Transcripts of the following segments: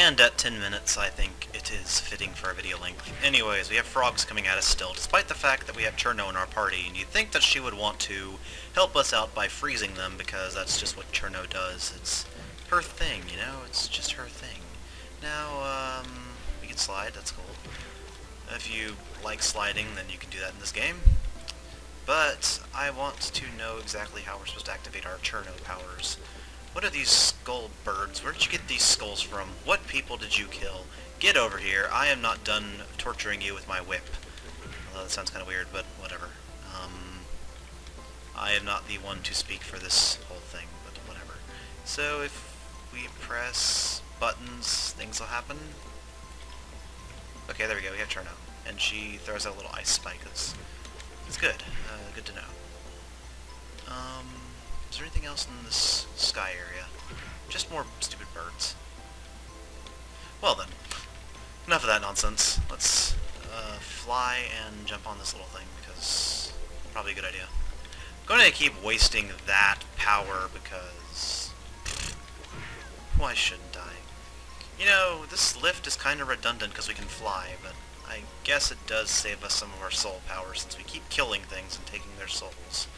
And at 10 minutes, I think it is fitting for a video length. Anyways, we have frogs coming at us still, despite the fact that we have Cherno in our party, and you'd think that she would want to help us out by freezing them, because that's just what Cherno does. It's her thing, you know? It's just her thing. Now, we can slide, that's cool. If you like sliding, then you can do that in this game. But I want to know exactly how we're supposed to activate our Cherno powers. What are these skull birds? Where did you get these skulls from? What people did you kill? Get over here. I am not done torturing you with my whip. Although that sounds kind of weird, but whatever. I am not the one to speak for this whole thing, but whatever. So if we press buttons, things will happen. Okay, there we go. We have Cherno. And she throws out a little ice spike. It's good. Good to know. Is there anything else in this sky area? Just more stupid birds. Well then, enough of that nonsense. Let's fly and jump on this little thing, because probably a good idea. I'm going to keep wasting that power, because why shouldn't I? You know, this lift is kind of redundant because we can fly, but I guess it does save us some of our soul power, since we keep killing things and taking their souls.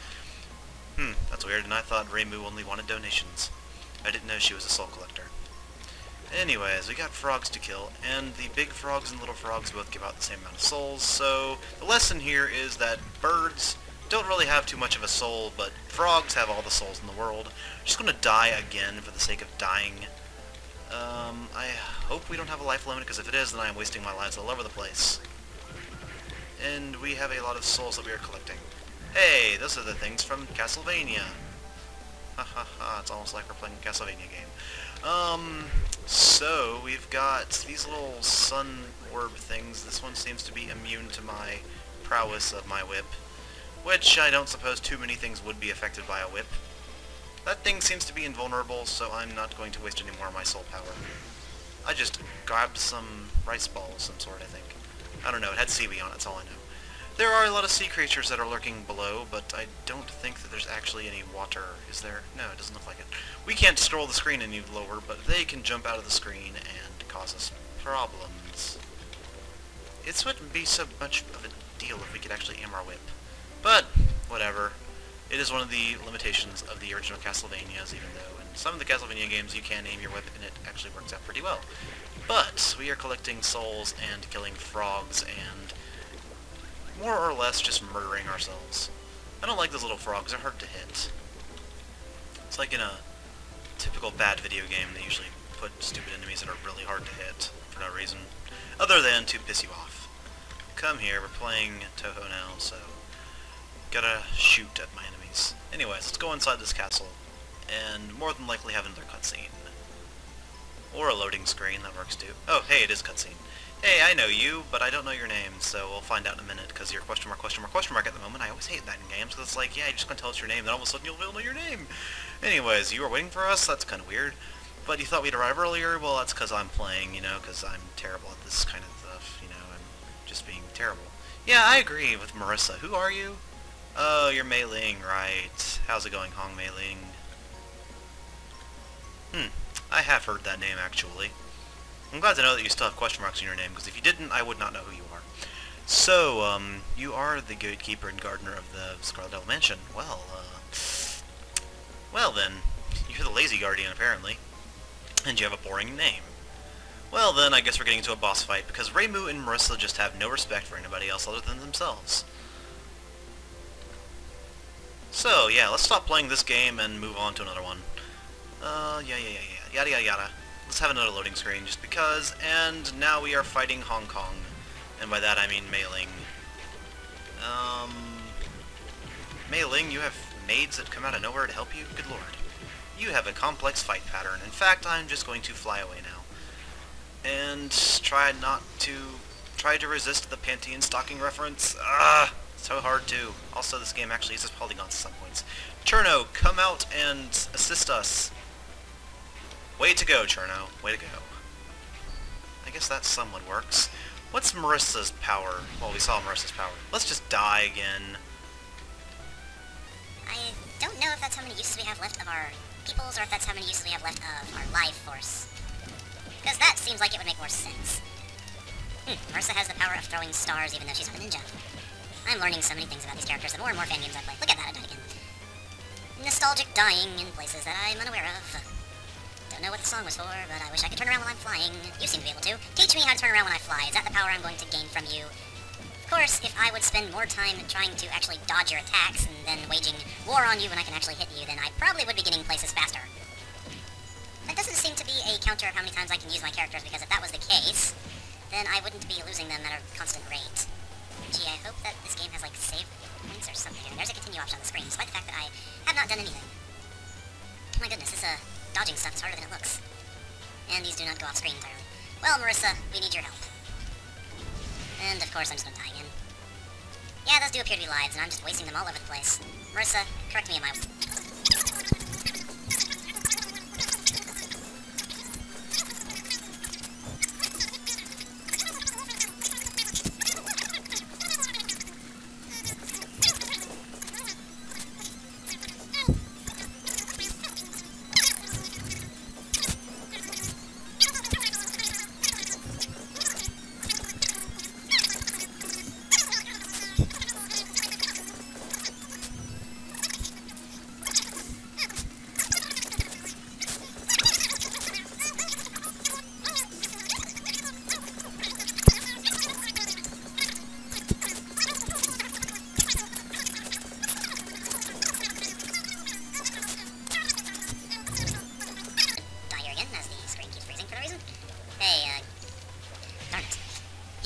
That's weird, and I thought Reimu only wanted donations. I didn't know she was a soul collector. Anyways, we got frogs to kill, and the big frogs and little frogs both give out the same amount of souls, so the lesson here is that birds don't really have too much of a soul, but frogs have all the souls in the world. I'm just going to die again for the sake of dying. I hope we don't have a life limit, because if it is, then I am wasting my lives all over the place. And we have a lot of souls that we are collecting. Hey, those are the things from Castlevania. Ha ha ha, it's almost like we're playing a Castlevania game. So we've got these little sun orb things. This one seems to be immune to my prowess of my whip, which I don't suppose too many things would be affected by a whip. That thing seems to be invulnerable, so I'm not going to waste any more of my soul power. I just grabbed some rice balls of some sort, I think. I don't know, it had seaweed on it, that's all I know. There are a lot of sea creatures that are lurking below, but I don't think that there's actually any water. Is there? No, it doesn't look like it. We can't scroll the screen any lower, but they can jump out of the screen and cause us problems. It wouldn't be so much of a deal if we could actually aim our whip. But, whatever. It is one of the limitations of the original Castlevanias, even though in some of the Castlevania games you can aim your whip and it actually works out pretty well. But we are collecting souls and killing frogs and more or less just murdering ourselves. I don't like those little frogs, they're hard to hit. It's like in a typical bad video game, they usually put stupid enemies that are really hard to hit for no reason, other than to piss you off. Come here, we're playing Toho now, so gotta shoot at my enemies. Anyways, let's go inside this castle, and more than likely have another cutscene. Or a loading screen, that works too. Oh, hey, it is cutscene. Hey, I know you, but I don't know your name, so we'll find out in a minute, because you're question mark at the moment. I always hate that in games, because it's like, yeah, you're just going to tell us your name, then all of a sudden you'll know your name. Anyways, you were waiting for us? That's kind of weird. But you thought we'd arrive earlier? Well, that's because I'm playing, you know, because I'm terrible at this kind of stuff, you know, I'm just being terrible. Yeah, I agree with Marissa. Who are you? Oh, you're Meiling, right. How's it going, Hong Meiling? I have heard that name, actually. I'm glad to know that you still have question marks in your name, because if you didn't, I would not know who you are. So, you are the gatekeeper and gardener of the Scarlet Devil Mansion. Well, well then, you're the lazy guardian, apparently. And you have a boring name. Well then, I guess we're getting into a boss fight, because Reimu and Marissa just have no respect for anybody else other than themselves. So, yeah, let's stop playing this game and move on to another one. Yada yada yada. Let's have another loading screen, just because, and now we are fighting Hong Kong. And by that I mean Meiling. Meiling, you have maids that come out of nowhere to help you? Good lord. You have a complex fight pattern. In fact, I'm just going to fly away now. And try to resist the panty and stocking reference. So hard to. Also, this game actually uses polygons at some points. Cherno, come out and assist us. Way to go, Cherno. Way to go. I guess that somewhat works. What's Marissa's power? Well, we saw Marissa's power. Let's just die again. I don't know if that's how many uses we have left of our peoples, or if that's how many uses we have left of our life force. Because that seems like it would make more sense. Marissa has the power of throwing stars even though she's not a ninja. I'm learning so many things about these characters the more and more fan games I play. Look at that, I died again. Nostalgic dying in places that I'm unaware of. Don't know what the song was for, but I wish I could turn around while I'm flying. You seem to be able to. Teach me how to turn around when I fly. Is that the power I'm going to gain from you? Of course, if I would spend more time trying to actually dodge your attacks and then waging war on you when I can actually hit you, then I probably would be getting places faster. That doesn't seem to be a counter of how many times I can use my characters, because if that was the case, then I wouldn't be losing them at a constant rate. Gee, I hope that this game has, like, save points or something. And there's a continue option on the screen, despite the fact that I have not done anything. Oh my goodness, this, dodging stuff is harder than it looks. And these do not go off screen entirely. Well, Marissa, we need your help. And, of course, I'm just gonna die again. Yeah, those do appear to be lives, and I'm just wasting them all over the place. Marissa, correct me in my...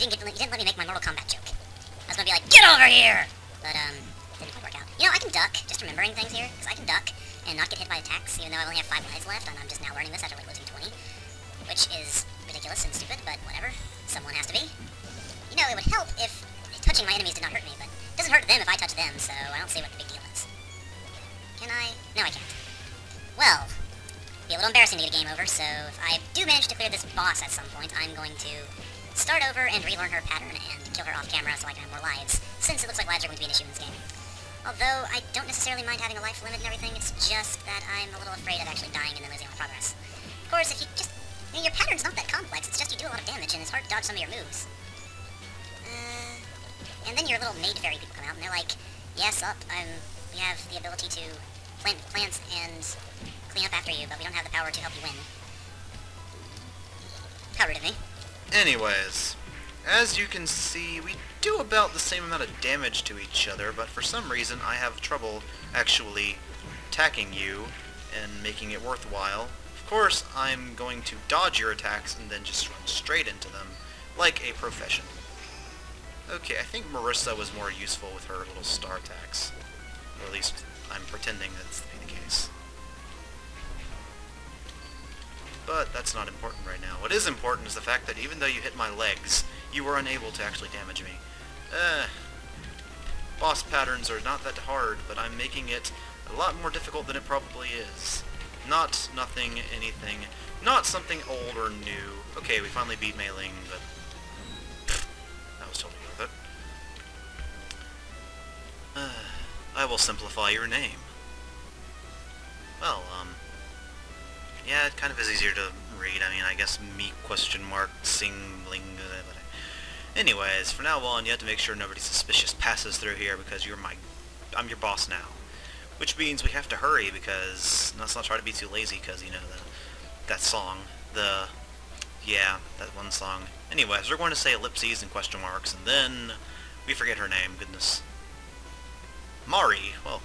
You didn't let me make my Mortal Kombat joke. I was gonna be like, get over here! But, didn't quite work out. You know, I can duck, just remembering things here, because I can duck and not get hit by attacks, even though I only have 5 lives left, and I'm just now learning this after, like, losing 20. Which is ridiculous and stupid, but whatever. Someone has to be. You know, it would help if touching my enemies did not hurt me, but it doesn't hurt them if I touch them, so I don't see what the big deal is. Can I? No, I can't. Well, it'd be a little embarrassing to get a game over, so if I do manage to clear this boss at some point, I'm going to start over and relearn her pattern and kill her off camera so I can have more lives, since it looks like lives are going to be an issue in this game. Although, I don't necessarily mind having a life limit and everything, it's just that I'm a little afraid of actually dying and then losing all my progress. Of course, if you just... I mean, your pattern's not that complex, it's just you do a lot of damage and it's hard to dodge some of your moves. And then your little maid fairy people come out and they're like, yes, we have the ability to plant plants and clean up after you, but we don't have the power to help you win. How rude of me. Anyways, as you can see, we do about the same amount of damage to each other, but for some reason I have trouble actually attacking you and making it worthwhile. Of course, I'm going to dodge your attacks and then just run straight into them, like a professional. Okay, I think Marissa was more useful with her little star attacks. Or at least, I'm pretending that's to be the case. But that's not important right now. What is important is the fact that even though you hit my legs, you were unable to actually damage me. Boss patterns are not that hard, but I'm making it a lot more difficult than it probably is. Not nothing, anything, not something old or new. Okay, we finally beat Meiling, but that was totally worth it. I will simplify your name. Well, yeah, it kind of is easier to read. I mean, I guess me question mark singling. Anyways, from now on, you have to make sure nobody suspicious passes through here because I'm your boss now. Which means we have to hurry because let's not try to be too lazy because you know that song, yeah, that one song. Anyways, we're going to say ellipses and question marks, and then we forget her name. Goodness, Mari. Well,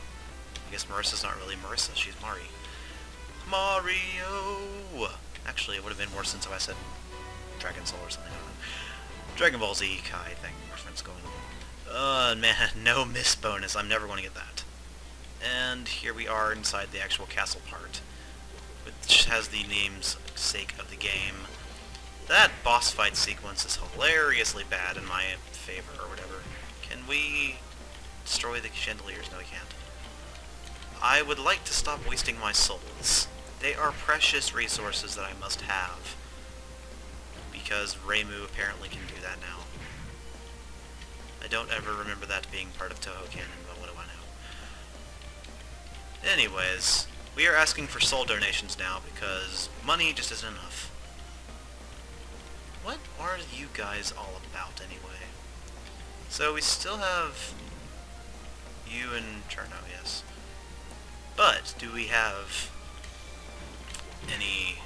I guess Marissa's not really Marissa. She's Mari. Mario! Actually, it would have been more sense if I said Dragon Soul or something. I don't know. Dragon Ball Z Kai thing reference going on. Man, no miss bonus. I'm never going to get that. And here we are inside the actual castle part, which has the name's sake of the game. That boss fight sequence is hilariously bad in my favor, or whatever. Can we destroy the chandeliers? No, we can't. I would like to stop wasting my souls. They are precious resources that I must have. Because Reimu apparently can do that now. I don't ever remember that being part of Toho canon, but what do I know? Anyways, we are asking for soul donations now because money just isn't enough. what are you guys all about, anyway? So we still have you and Cherno, yes. But, do we have any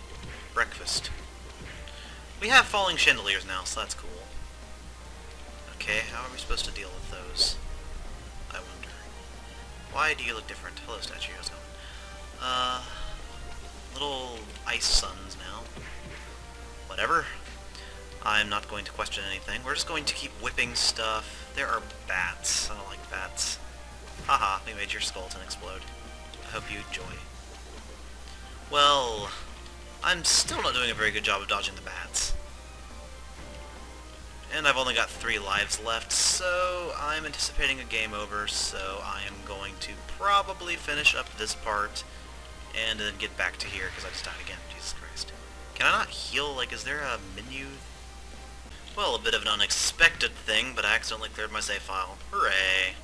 breakfast? We have falling chandeliers now, so that's cool. Okay, how are we supposed to deal with those? I wonder. Why do you look different? Hello, statue, how's it going? Little ice suns now. Whatever. I'm not going to question anything. We're just going to keep whipping stuff. There are bats. I don't like bats. Haha, we made your skeleton explode. I hope you enjoy. Well, I'm still not doing a very good job of dodging the bats. And I've only got 3 lives left, so I'm anticipating a game over, so I am going to probably finish up this part and then get back to here, because I just died again. Jesus Christ. Can I not heal? Like, is there a menu? Well, a bit of an unexpected thing, but I accidentally cleared my save file. Hooray!